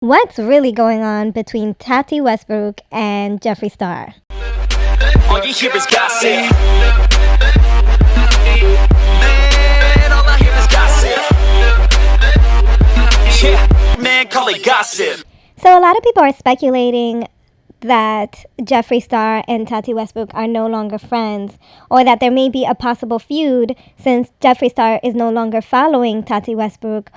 What's really going on between Tati Westbrook and Jeffree Star? All you hear is gossip. Man, all I hear is gossip. Yeah, man, call it gossip. So a lot of people are speculating that Jeffree Star and Tati Westbrook are no longer friends, or that there may be a possible feud since Jeffree Star is no longer following Tati Westbrook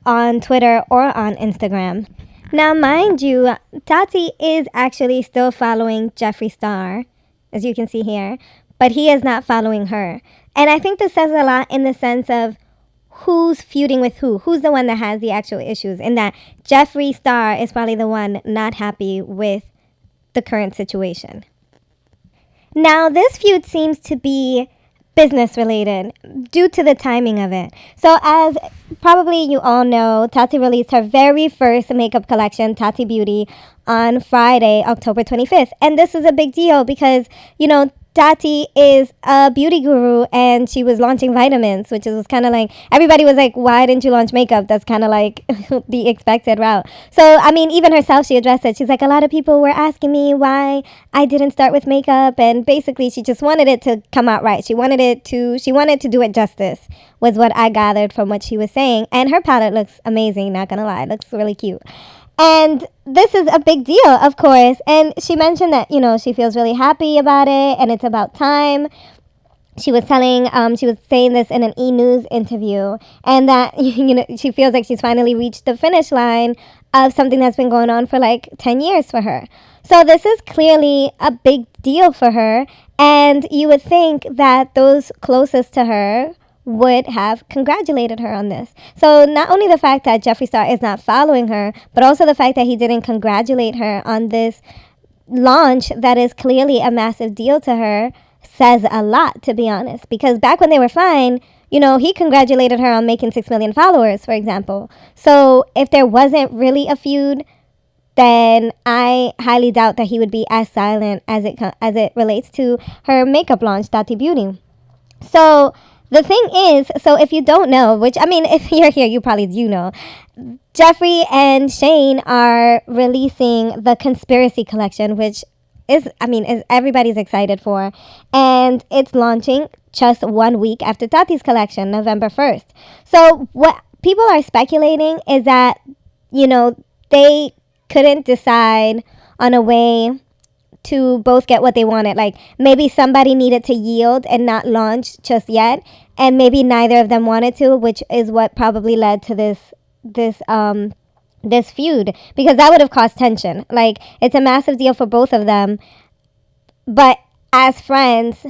on Twitter or on Instagram. Now, mind you, Tati is actually still following Jeffree Star, as you can see here, but he is not following her. And I think this says a lot in the sense of who's feuding with who. Who's the one that has the actual issues? And that Jeffree Star is probably the one not happy with the current situation. Now, this feud seems to be business related due to the timing of it. So as probably you all know, Tati released her very first makeup collection, Tati Beauty, on Friday, October 25th. And this is a big deal because, Tati is a beauty guru and she was launching vitamins, which was kind of like, everybody was like, why didn't you launch makeup? That's kind of like the expected route. So, even herself, she addressed it. She's like, a lot of people were asking me why I didn't start with makeup. And basically, she just wanted it to come out right. She wanted to do it justice, was what I gathered from what she was saying. And her palette looks amazing, not gonna lie. It looks really cute. And this is a big deal, of course. And she mentioned that, she feels really happy about it and it's about time. She was saying this in an E! News interview, and that, she feels like she's finally reached the finish line of something that's been going on for like 10 years for her. So this is clearly a big deal for her. And you would think that those closest to her would have congratulated her on this. So not only the fact that Jeffree Star is not following her, but also the fact that he didn't congratulate her on this launch that is clearly a massive deal to her says a lot, to be honest. Because back when they were fine, he congratulated her on making 6 million followers, for example. So if there wasn't really a feud, then I highly doubt that he would be as silent as it relates to her makeup launch, Tati Beauty. So the thing is, so if you don't know, which, if you're here, you probably do know, Jeffree and Shane are releasing the Conspiracy Collection, which is everybody's excited for. And it's launching just 1 week after Tati's collection, November 1st. So what people are speculating is that, they couldn't decide on a way to both get what they wanted. Like maybe somebody needed to yield and not launch just yet, and maybe neither of them wanted to, which is what probably led to this feud, because that would have caused tension. Like it's a massive deal for both of them, but as friends,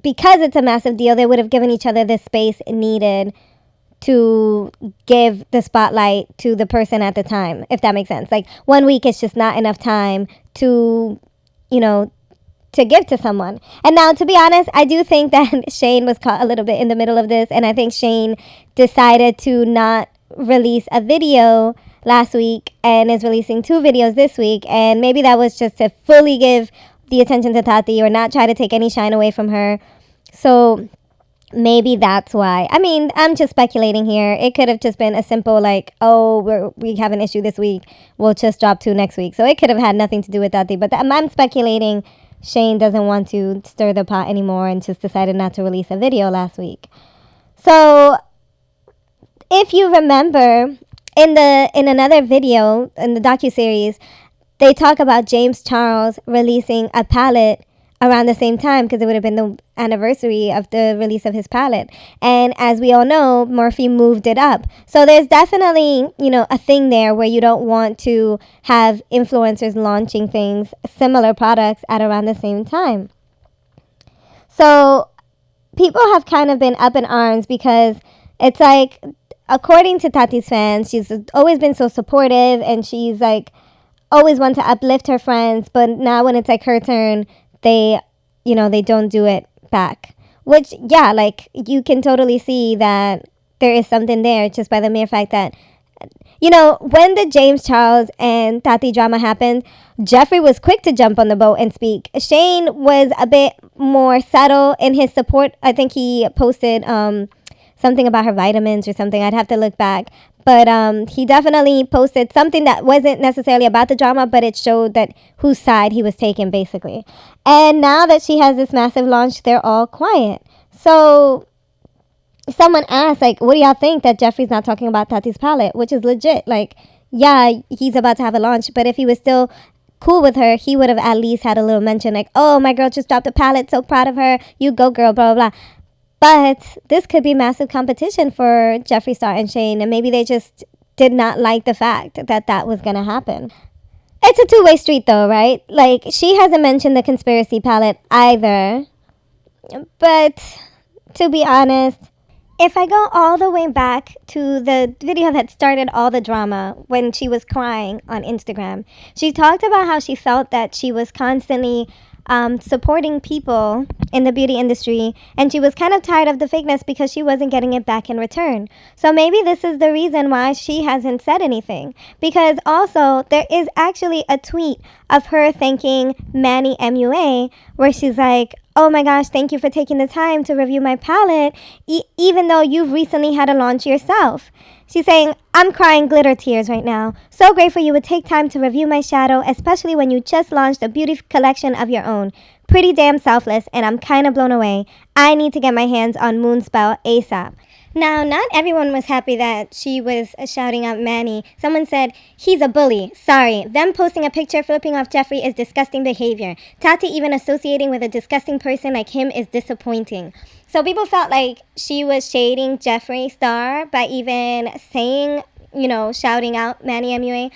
because it's a massive deal, they would have given each other the space needed to give the spotlight to the person at the time, if that makes sense. Like 1 week is just not enough time to to give to someone. And now, to be honest, I do think that Shane was caught a little bit in the middle of this, and I think Shane decided to not release a video last week and is releasing 2 videos this week, and maybe that was just to fully give the attention to Tati or not try to take any shine away from her. So maybe that's why. I'm just speculating here. It could have just been a simple like, oh, we have an issue this week, we'll just drop 2 next week. So it could have had nothing to do with Tati. But I'm speculating Shane doesn't want to stir the pot anymore and just decided not to release a video last week. So if you remember, in another video in the docuseries, they talk about James Charles releasing a palette around the same time, because it would have been the anniversary of the release of his palette. And as we all know, Morphe moved it up. So there's definitely, a thing there where you don't want to have influencers launching things, similar products at around the same time. So people have kind of been up in arms because it's like, according to Tati's fans, she's always been so supportive and she's like always want to uplift her friends. But now when it's like her turn, they don't do it back. Which, yeah, like, you can totally see that there is something there just by the mere fact that, when the James Charles and Tati drama happened, Jeffree was quick to jump on the boat and speak. Shane was a bit more subtle in his support. I think he posted something about her vitamins or something. I'd have to look back. But he definitely posted something that wasn't necessarily about the drama, but it showed that whose side he was taking, basically. And now that she has this massive launch, they're all quiet. So someone asked, like, what do y'all think that Jeffree's not talking about Tati's palette? Which is legit. Like, yeah, he's about to have a launch, but if he was still cool with her, he would have at least had a little mention, like, oh, my girl just dropped a palette, so proud of her, you go girl, blah, blah, blah. But this could be massive competition for Jeffree Star and Shane, and maybe they just did not like the fact that that was going to happen. It's a two-way street, though, right? Like, she hasn't mentioned the conspiracy palette either. But to be honest, if I go all the way back to the video that started all the drama when she was crying on Instagram, she talked about how she felt that she was constantly supporting people in the beauty industry, and she was kind of tired of the fakeness because she wasn't getting it back in return. So maybe this is the reason why she hasn't said anything. Because also, there is actually a tweet of her thanking Manny MUA where she's like, oh my gosh, thank you for taking the time to review my palette, even though you've recently had a launch yourself. She's saying, I'm crying glitter tears right now. So grateful you would take time to review my shadow, especially when you just launched a beauty collection of your own. Pretty damn selfless, and I'm kind of blown away. I need to get my hands on Moonspell ASAP. Now, not everyone was happy that she was shouting out Manny. Someone said, he's a bully. Sorry. Them posting a picture flipping off Jeffree is disgusting behavior. Tati even associating with a disgusting person like him is disappointing. So people felt like she was shading Jeffree Star by even saying, shouting out Manny MUA.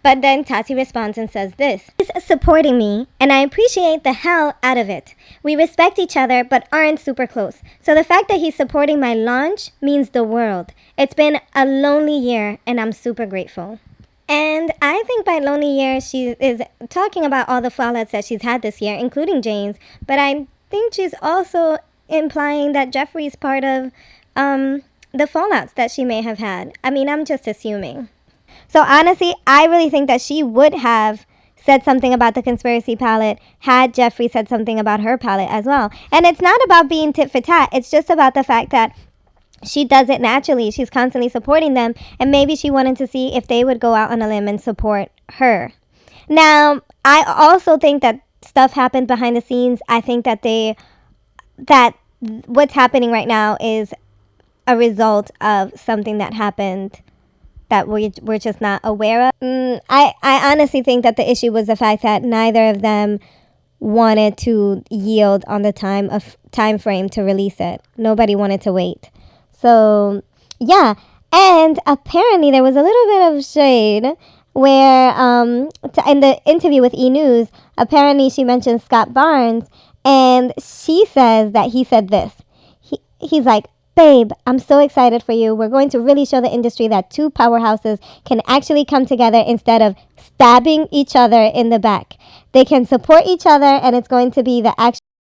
But then Tati responds and says this: he's supporting me, and I appreciate the hell out of it. We respect each other, but aren't super close. So the fact that he's supporting my launch means the world. It's been a lonely year, and I'm super grateful. And I think by lonely year, she is talking about all the fallouts that she's had this year, including Jane's. But I think she's also implying that Jeffree's part of the fallouts that she may have had. I mean, I'm just assuming. So honestly, I really think that she would have said something about the conspiracy palette had Jeffree said something about her palette as well. And it's not about being tit for tat. It's just about the fact that she does it naturally. She's constantly supporting them. And maybe she wanted to see if they would go out on a limb and support her. Now, I also think that stuff happened behind the scenes. I think that what's happening right now is a result of something that happened that we're just not aware of. I honestly think that the issue was the fact that neither of them wanted to yield on the time frame to release it. Nobody wanted to wait. So, yeah. And apparently there was a little bit of shade where in the interview with E! News, apparently she mentioned Scott Barnes, and she says that he said this. He's like, babe, I'm so excited for you. We're going to really show the industry that two powerhouses can actually come together instead of stabbing each other in the back. They can support each other, and it's going to be the